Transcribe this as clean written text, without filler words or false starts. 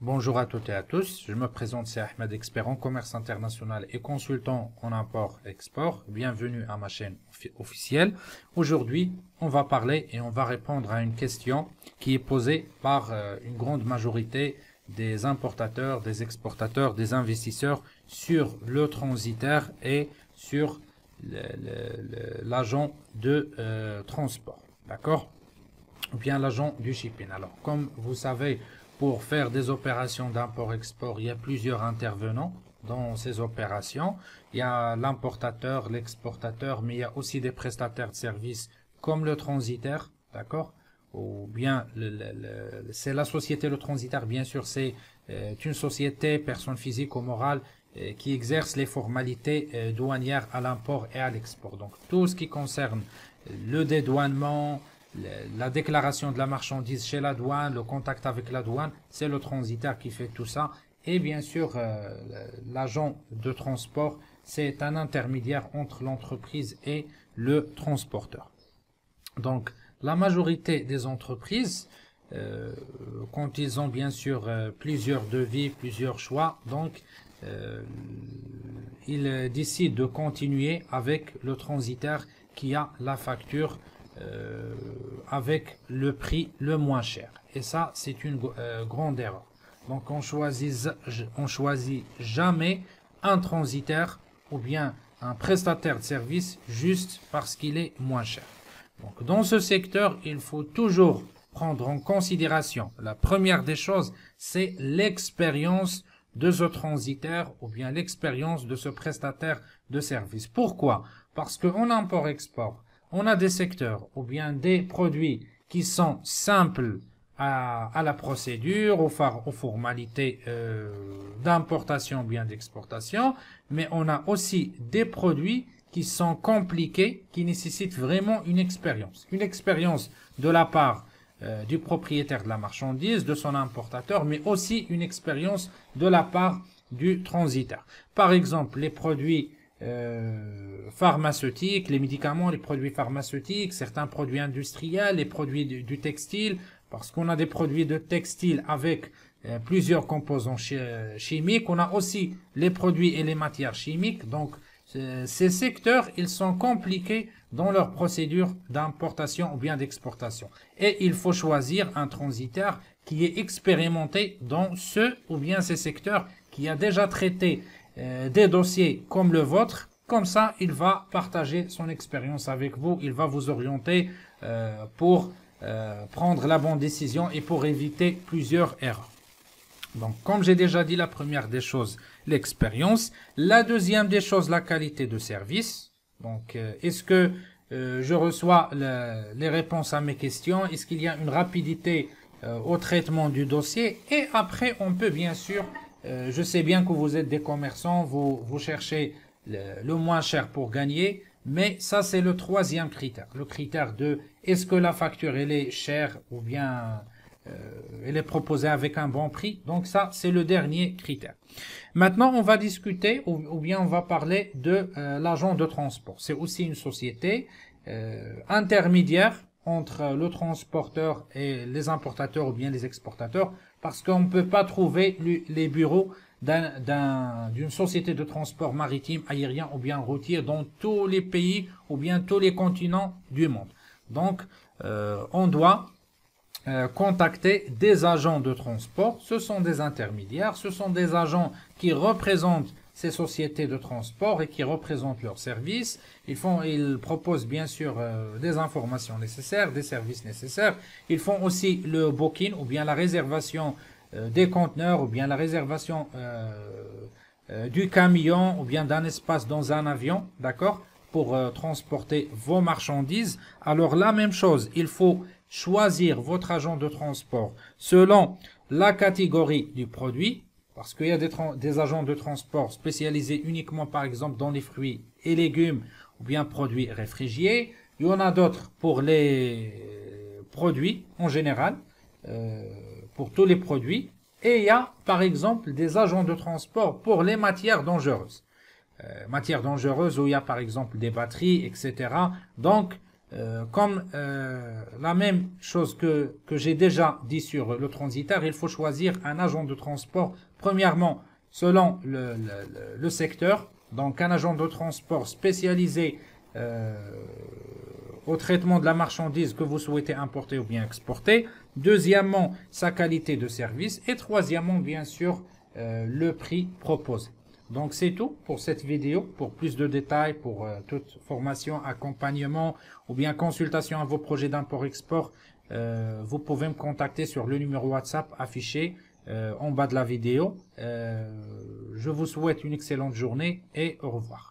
Bonjour à toutes et à tous, je me présente, c'est Ahmed, expert en commerce international et consultant en import-export. Bienvenue à ma chaîne officielle. Aujourd'hui, on va parler et on va répondre à une question qui est posée par une grande majorité des importateurs, des exportateurs, des investisseurs sur le transitaire et sur l'agent de transport, d'accord? Ou bien l'agent du shipping. Alors, comme vous savez, pour faire des opérations d'import-export, il y a plusieurs intervenants dans ces opérations. Il y a l'importateur, l'exportateur, mais il y a aussi des prestataires de services comme le transitaire, d'accord? Ou bien, c'est la société, le transitaire, bien sûr, c'est une société, personne physique ou morale, qui exerce les formalités douanières à l'import et à l'export. Donc, tout ce qui concerne le dédouanement, la déclaration de la marchandise chez la douane, le contact avec la douane, c'est le transitaire qui fait tout ça. Et bien sûr, l'agent de transport, c'est un intermédiaire entre l'entreprise et le transporteur. Donc, la majorité des entreprises, quand ils ont bien sûr plusieurs devis, plusieurs choix, donc ils décident de continuer avec le transitaire qui a la facture avec le prix le moins cher. Et ça, c'est une grande erreur. Donc, on choisit jamais un transitaire ou bien un prestataire de service juste parce qu'il est moins cher. Donc, dans ce secteur, il faut toujours prendre en considération, la première des choses, c'est l'expérience de ce transitaire ou bien l'expérience de ce prestataire de service. Pourquoi? Parce qu'en import-export, on a des secteurs ou bien des produits qui sont simples à la procédure, aux formalités d'importation ou bien d'exportation, mais on a aussi des produits qui sont compliqués, qui nécessitent vraiment une expérience. Une expérience de la part du propriétaire de la marchandise, de son importateur, mais aussi une expérience de la part du transitaire. Par exemple, les produits pharmaceutiques, les médicaments, les produits pharmaceutiques, certains produits industriels, les produits du textile, parce qu'on a des produits de textile avec plusieurs composants chimiques, on a aussi les produits et les matières chimiques, donc ces secteurs, ils sont compliqués dans leur procédure d'importation ou bien d'exportation. Et il faut choisir un transitaire qui est expérimenté dans ce ou bien ces secteurs, qui a déjà traité des dossiers comme le vôtre. Comme ça, il va partager son expérience avec vous, il va vous orienter pour prendre la bonne décision et pour éviter plusieurs erreurs. Donc, comme j'ai déjà dit, la première des choses, l'expérience. La deuxième des choses, la qualité de service. Donc, est-ce que je reçois les réponses à mes questions? Est-ce qu'il y a une rapidité au traitement du dossier? Et après, on peut bien sûr, je sais bien que vous êtes des commerçants, vous cherchez le moins cher pour gagner, mais ça, c'est le troisième critère. Le critère de est-ce que la facture, elle est chère ou bien elle est proposée avec un bon prix. Donc ça, c'est le dernier critère. Maintenant, on va discuter ou bien on va parler de l'agent de transport. C'est aussi une société intermédiaire entre le transporteur et les importateurs ou bien les exportateurs, parce qu'on ne peut pas trouver les bureaux d'une société de transport maritime, aérien ou bien routier dans tous les pays ou bien tous les continents du monde. Donc, on doit contacter des agents de transport. Ce sont des intermédiaires, ce sont des agents qui représentent ces sociétés de transport et qui représentent leurs services. Ils proposent bien sûr des informations nécessaires, des services nécessaires. Ils font aussi le booking ou bien la réservation des conteneurs ou bien la réservation du camion ou bien d'un espace dans un avion, d'accord, pour transporter vos marchandises. Alors la même chose, il faut choisir votre agent de transport selon la catégorie du produit, parce qu'il y a des agents de transport spécialisés uniquement par exemple dans les fruits et légumes ou bien produits réfrigérés. Il y en a d'autres pour les produits en général, pour tous les produits. Et il y a par exemple des agents de transport pour les matières dangereuses. Matières dangereuses où il y a par exemple des batteries, etc. Donc, Comme la même chose que j'ai déjà dit sur le transitaire, il faut choisir un agent de transport, premièrement, selon le secteur. Donc, un agent de transport spécialisé au traitement de la marchandise que vous souhaitez importer ou bien exporter. Deuxièmement, sa qualité de service. Et troisièmement, bien sûr, le prix proposé. Donc, c'est tout pour cette vidéo. Pour plus de détails, pour toute formation, accompagnement ou bien consultation à vos projets d'import-export, vous pouvez me contacter sur le numéro WhatsApp affiché en bas de la vidéo. Je vous souhaite une excellente journée et au revoir.